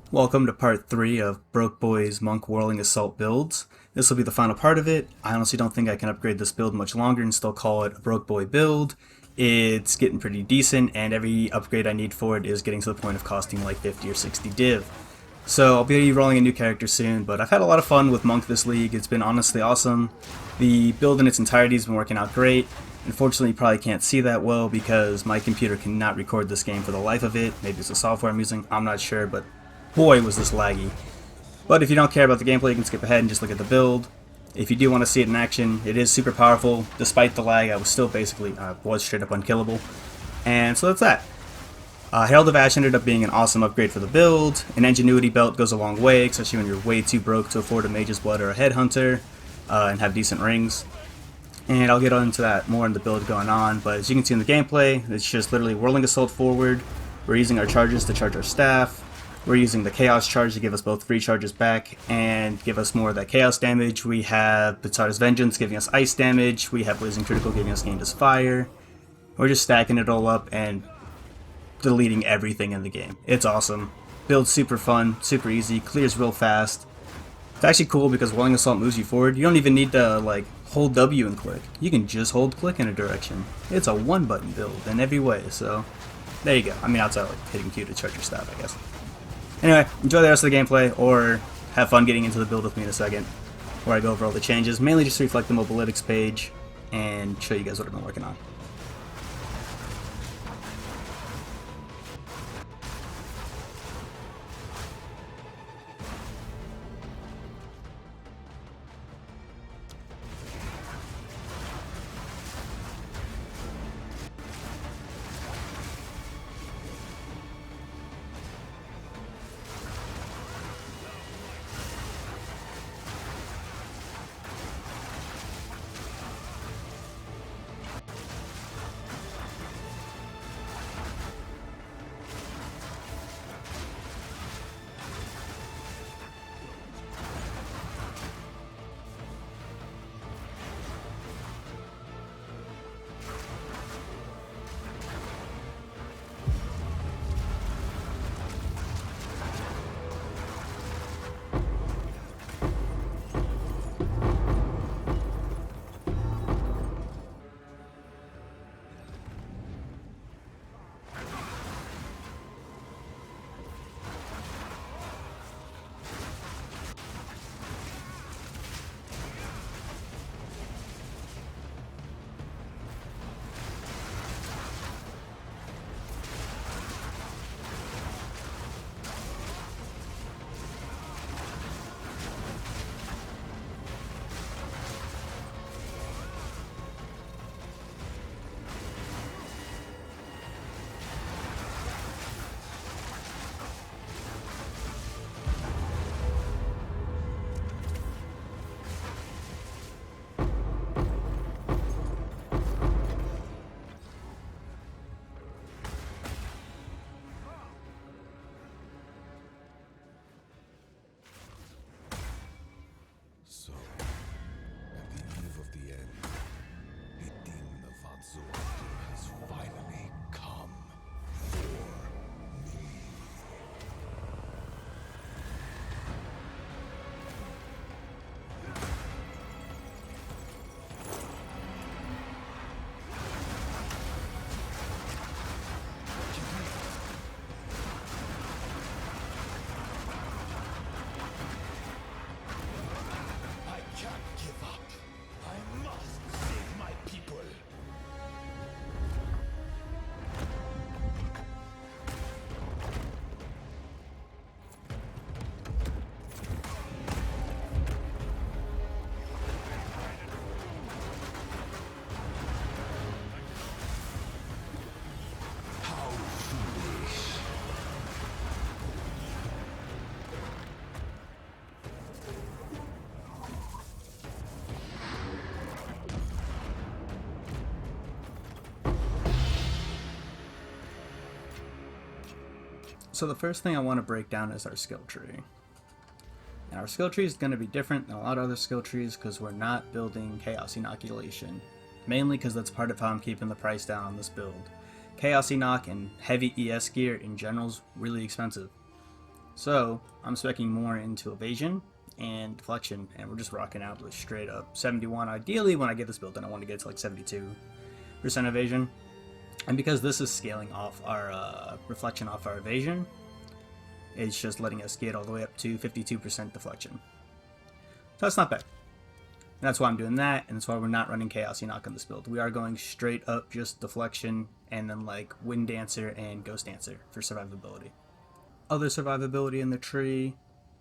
Welcome to part 3 of Broke Boy's Monk Whirling Assault builds. This will be the final part of it. I honestly don't think I can upgrade this build much longer and still call it a Broke Boy build. It's getting pretty decent, and every upgrade I need for it is getting to the point of costing like 50 or 60 div. So I'll be rolling a new character soon, but I've had a lot of fun with Monk this league. It's been honestly awesome. The build in its entirety has been working out great. Unfortunately, you probably can't see that well because my computer cannot record this game for the life of it. Maybe it's the software I'm using, I'm not sure, but boy was this laggy. But if you don't care about the gameplay, you can skip ahead and just look at the build. If you do want to see it in action, it is super powerful. Despite the lag, I was still basically, was straight up unkillable. And so that's that. Herald of Ash ended up being an awesome upgrade for the build. An Ingenuity belt goes a long way, especially when you're way too broke to afford a Mage's Blood or a Headhunter, and have decent rings. And I'll get into that more in the build going on, but as you can see in the gameplay, it's just literally Whirling Assault forward. We're using our charges to charge our staff. We're using the Chaos charge to give us both free charges back and give us more of that Chaos damage. We have Pizzara's Vengeance giving us ice damage. We have Blazing Critical giving us Gained as Fire. We're just stacking it all up and deleting everything in the game. It's awesome. Build's super fun, super easy, clears real fast. It's actually cool because Whirling Assault moves you forward. You don't even need to hold W and click. You can just hold click in a direction. It's a one button build in every way, so there you go. I mean, outside hitting Q to charge your staff, I guess. Anyway, enjoy the rest of the gameplay, or have fun getting into the build with me in a second, where I go over all the changes, mainly just to reflect the Mobalytics page, and show you guys what I've been working on. So, at the eve of the end, the demon of Vanzor has finally come for me. I can't give up. I must save my people. How foolish. So the first thing I want to break down is our skill tree. And our skill tree is going to be different than a lot of other skill trees because we're not building Chaos Inoculation. Mainly because that's part of how I'm keeping the price down on this build. Chaos Enoch and heavy ES gear in general is really expensive. So I'm specking more into evasion and deflection, and we're just rocking out with straight up 71. Ideally, when I get this build, then I want to get to like 72% evasion. And because this is scaling off our reflection off our evasion, it's just letting us get all the way up to 52% deflection. So that's not bad. And that's why I'm doing that, and that's why we're not running Chaos Enoch on this build. We are going straight up just deflection, and then like Wind Dancer and Ghost Dancer for survivability. Other survivability in the tree,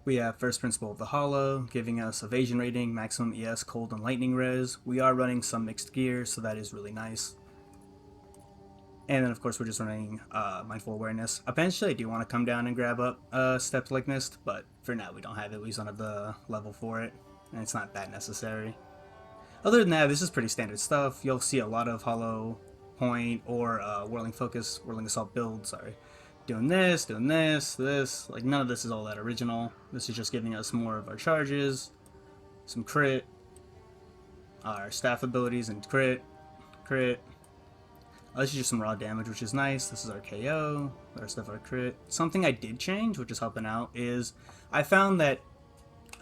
we have First Principle of the Hollow, giving us evasion rating, maximum ES, cold, and lightning res. We are running some mixed gear, so that is really nice. And then, of course, we're just running Mindful Awareness. Eventually, I do want to come down and grab up Steps Like Mist, but for now, we don't have it. We just don't have the level for it, and it's not that necessary. Other than that, this is pretty standard stuff. You'll see a lot of Hollow Point or Whirling Focus, Whirling Assault build, sorry. Doing this, this. Like, none of this is all that original. This is just giving us more of our charges, some crit, our staff abilities and crit. This is just some raw damage, which is nice. This is our KO, the rest of our crit. Something I did change, which is helping out, is I found that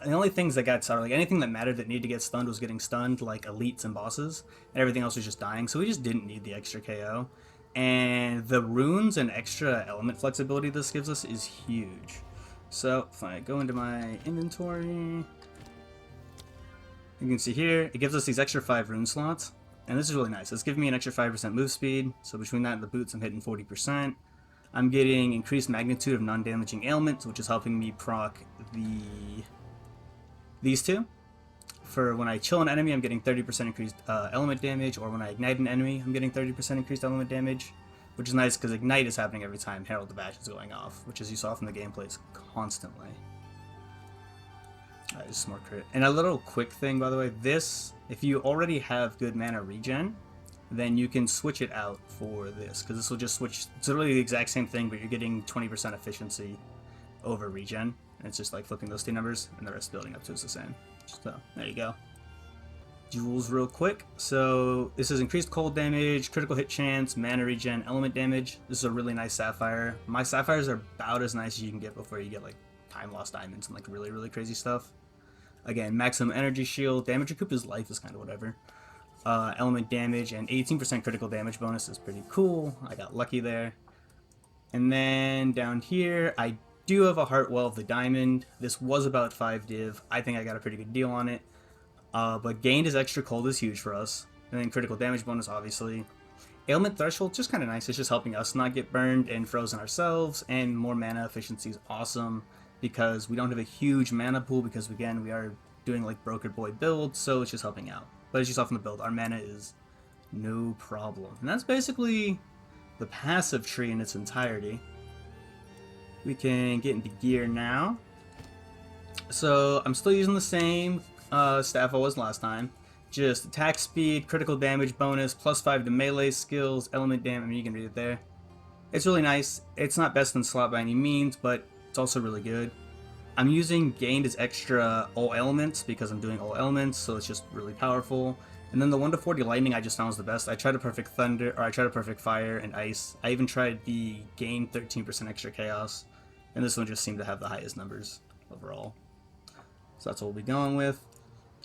the only things that got started, like anything that mattered that needed to get stunned was getting stunned, like elites and bosses, and everything else was just dying, so we just didn't need the extra KO. And the runes and extra element flexibility this gives us is huge. So if I go into my inventory, you can see here, it gives us these extra 5 rune slots. And this is really nice. It's giving me an extra 5% move speed, so between that and the boots, I'm hitting 40%. I'm getting increased magnitude of non-damaging ailments, which is helping me proc these two. For when I chill an enemy, I'm getting 30% increased element damage, or when I ignite an enemy, I'm getting 30% increased element damage, which is nice because ignite is happening every time Herald of Ash is going off, which as you saw from the gameplays, constantly. Alright, just some more crit. And a little quick thing, by the way, this, if you already have good mana regen, then you can switch it out for this, because this will just switch. It's literally the exact same thing, but you're getting 20% efficiency over regen. And it's just like flipping those two numbers, and the rest building up to is the same. So, there you go. Jewels real quick. So, this is increased cold damage, critical hit chance, mana regen, element damage. This is a really nice sapphire. My sapphires are about as nice as you can get before you get like time lost diamonds and like really, really crazy stuff. Again, maximum energy shield, damage recoup his life is kind of whatever. Element damage and 18% critical damage bonus is pretty cool. I got lucky there. And then down here, I do have a Heartwell of the Diamond. This was about 5 div. I think I got a pretty good deal on it. But gained as extra cold is huge for us. And then critical damage bonus, obviously. Ailment threshold, just kind of nice. It's just helping us not get burned and frozen ourselves. And more mana efficiency is awesome, because we don't have a huge mana pool, because again, we are doing like Brokered Boy build, so it's just helping out. But as you saw from the build, our mana is no problem. And that's basically the passive tree in its entirety. We can get into gear now. So I'm still using the same staff I was last time. Just attack speed, critical damage bonus, +5 to melee skills, element damage, I mean, you can read it there. It's really nice. It's not best in slot by any means, but it's also really good. I'm using gained as extra all elements because I'm doing all elements, so it's just really powerful. And then the 1 to 40 lightning I just found was the best. I tried a perfect thunder, or I tried a perfect fire and ice. I even tried the gain 13% extra chaos, and this one just seemed to have the highest numbers overall. So that's what we'll be going with.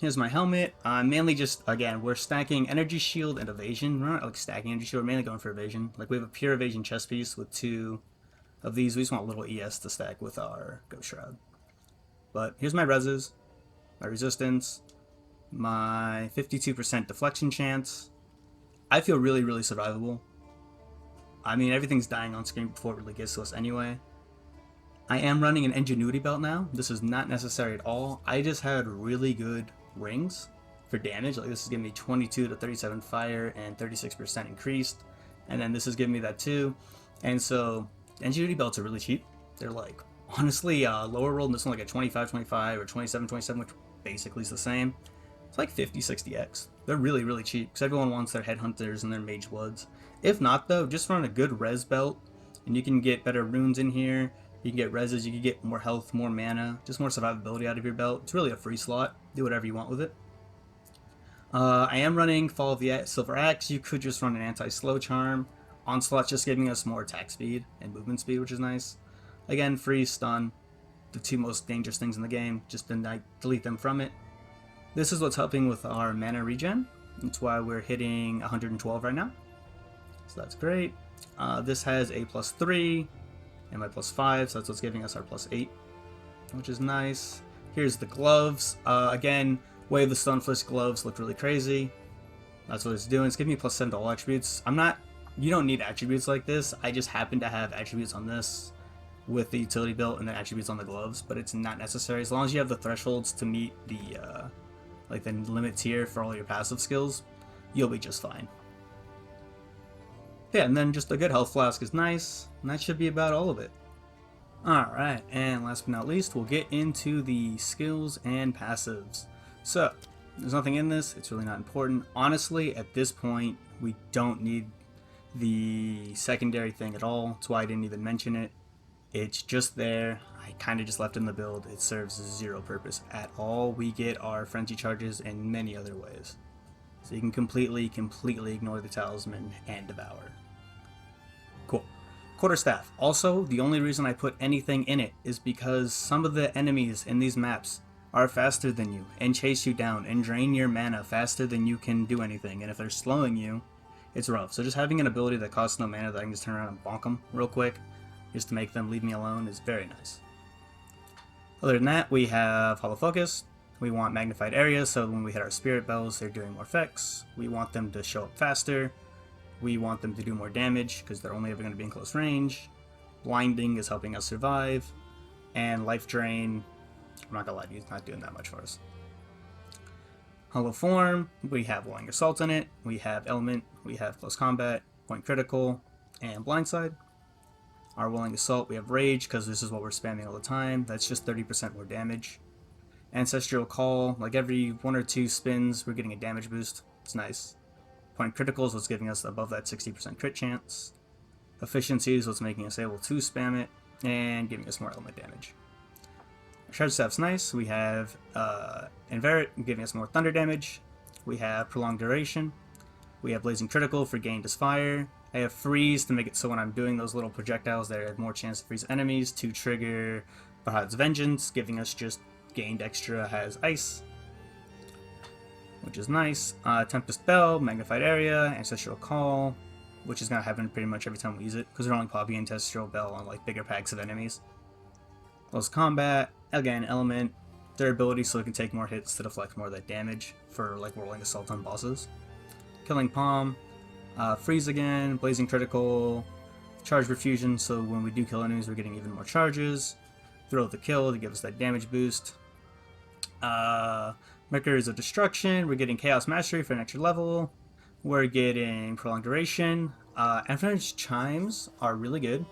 Here's my helmet. Mainly just, again, we're stacking energy shield and evasion. We're not like stacking energy shield, we're mainly going for evasion. Like we have a pure evasion chest piece with 2 of these. We just want a little ES to stack with our Ghost Shroud. But here's my reses, my resistance, my 52% deflection chance. I feel really, really survivable. I mean, everything's dying on screen before it really gets to us anyway. I am running an Ingenuity belt now. This is not necessary at all. I just had really good rings for damage. Like this is giving me 22 to 37 fire and 36% increased. And then this is giving me that too. And so Ingenuity belts are really cheap. They're like, honestly, lower roll, and this one like a 25, 25 or 27, 27, which basically is the same. It's like 50, 60x. They're really, really cheap because everyone wants their headhunters and their mage bloods. If not though, just run a good res belt and you can get better runes in here. You can get reses, you can get more health, more mana, just more survivability out of your belt. It's really a free slot. Do whatever you want with it. I am running Fall of the Silver Axe. You could just run an anti-slow charm. Onslaught's just giving us more attack speed and movement speed, which is nice. Again, free stun. the two most dangerous things in the game, just to delete them from it. This is what's helping with our mana regen. That's why we're hitting 112 right now. So that's great. This has a +3 and my +5, so that's what's giving us our +8, which is nice. Here's the gloves. Again, Way of the Stonefist gloves look really crazy. That's what it's doing. It's giving me +7 to all attributes. You don't need attributes like this. I just happen to have attributes on this with the utility belt and then attributes on the gloves, but it's not necessary. As long as you have the thresholds to meet the the limit tier for all your passive skills, you'll be just fine. Yeah, and then just a good health flask is nice, and that should be about all of it. Alright, and last but not least, we'll get into the skills and passives. So, there's nothing in this, it's really not important. Honestly, at this point, we don't need the secondary thing at all. That's why I didn't even mention it. It's just there. I kind of just left it in the build. It serves zero purpose at all. We get our frenzy charges in many other ways. So you can completely ignore the talisman and devour. Cool. Quarterstaff. Also, the only reason I put anything in it is because some of the enemies in these maps are faster than you and chase you down and drain your mana faster than you can do anything. And if they're slowing you, it's rough. So just having an ability that costs no mana that I can just turn around and bonk them real quick just to make them leave me alone is very nice. Other than that, we have Hollow Focus. We want Magnified Area, so when we hit our Spirit Bells, they're doing more effects. We want them to show up faster. We want them to do more damage, because they're only ever going to be in close range. Blinding is helping us survive. And Life Drain, I'm not going to lie to you, it's not doing that much for us. Hollow Form, we have Whirling Assault in it. We have Element, we have Close Combat, Point Critical, and Blindside. Our Whirling Assault, we have Rage, because this is what we're spamming all the time. That's just 30% more damage. Ancestral Call, like every 1 or 2 spins, we're getting a damage boost. It's nice. Point Critical is what's giving us above that 60% crit chance. Efficiency is what's making us able to spam it, and giving us more element damage. Charge Staff's nice. We have Inverit, giving us more thunder damage. We have Prolonged Duration. We have Blazing Critical for gained as fire. I have Freeze to make it so when I'm doing those little projectiles there, I have more chance to freeze enemies. To trigger Bahad's Vengeance, giving us just gained extra has Ice, which is nice. Tempest Bell, Magnified Area, Ancestral Call, which is going to happen pretty much every time we use it, because we're only popping Ancestral Bell on like bigger packs of enemies. Close Combat, again, Element, Durability, so it can take more hits to deflect more of that damage for like Whirling Assault on bosses. Killing Palm, Freeze again, Blazing Critical, Charge Refusion, so when we do kill enemies we're getting even more charges. Throw the Kill to give us that damage boost. Mercuries of Destruction, we're getting Chaos Mastery for an extra level. We're getting Prolonged Duration. Infinite Chimes are really good.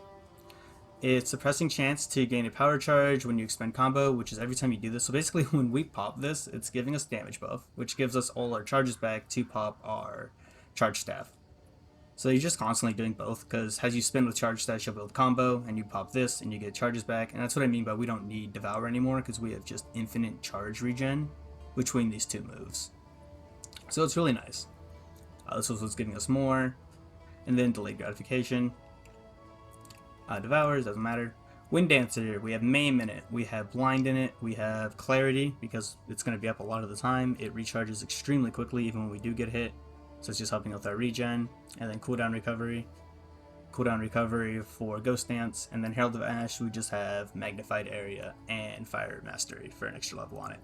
It's suppressing chance to gain a power charge when you expend combo, which is every time you do this. So basically when we pop this, it's giving us damage buff, which gives us all our charges back to pop our Charge Staff. So you're just constantly doing both, because as you spin with Charge Staff, you'll build combo, and you pop this, and you get charges back. And that's what I mean by we don't need Devour anymore, because we have just infinite charge regen between these two moves. So it's really nice. This was what's giving us more. And then Delayed Gratification. Devours, doesn't matter. Wind Dancer, we have Maim in it, we have Blind in it, we have Clarity, because it's going to be up a lot of the time. It recharges extremely quickly even when we do get hit. So it's just helping with our regen. And then Cooldown Recovery. Cooldown Recovery for Ghost Dance. And then Herald of Ash, we just have Magnified Area and Fire Mastery for an extra level on it.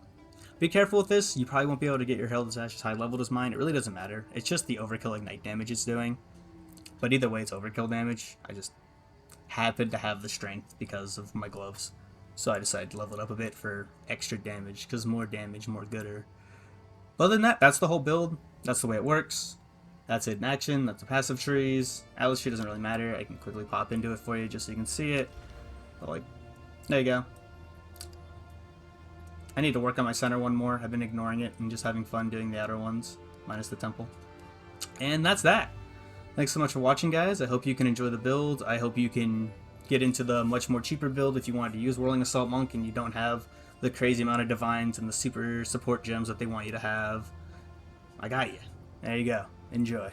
Be careful with this, you probably won't be able to get your Herald of Ash as high leveled as mine. It really doesn't matter. It's just the overkill Ignite damage it's doing. But either way, it's overkill damage. I just happen to have the strength because of my gloves. So I decided to level it up a bit for extra damage, because more damage, more gooder. But other than that, that's the whole build. That's the way it works. That's it in action. That's the passive trees. Atlas tree doesn't really matter. I can quickly pop into it for you just so you can see it. But like, there you go. I need to work on my center one more. I've been ignoring it and just having fun doing the outer ones, minus the temple. And that's that. Thanks so much for watching, guys. I hope you can enjoy the build. I hope you can get into the much more cheaper build if you wanted to use Whirling Assault Monk and you don't have the crazy amount of divines and the super support gems that they want you to have. I got you. There you go. Enjoy.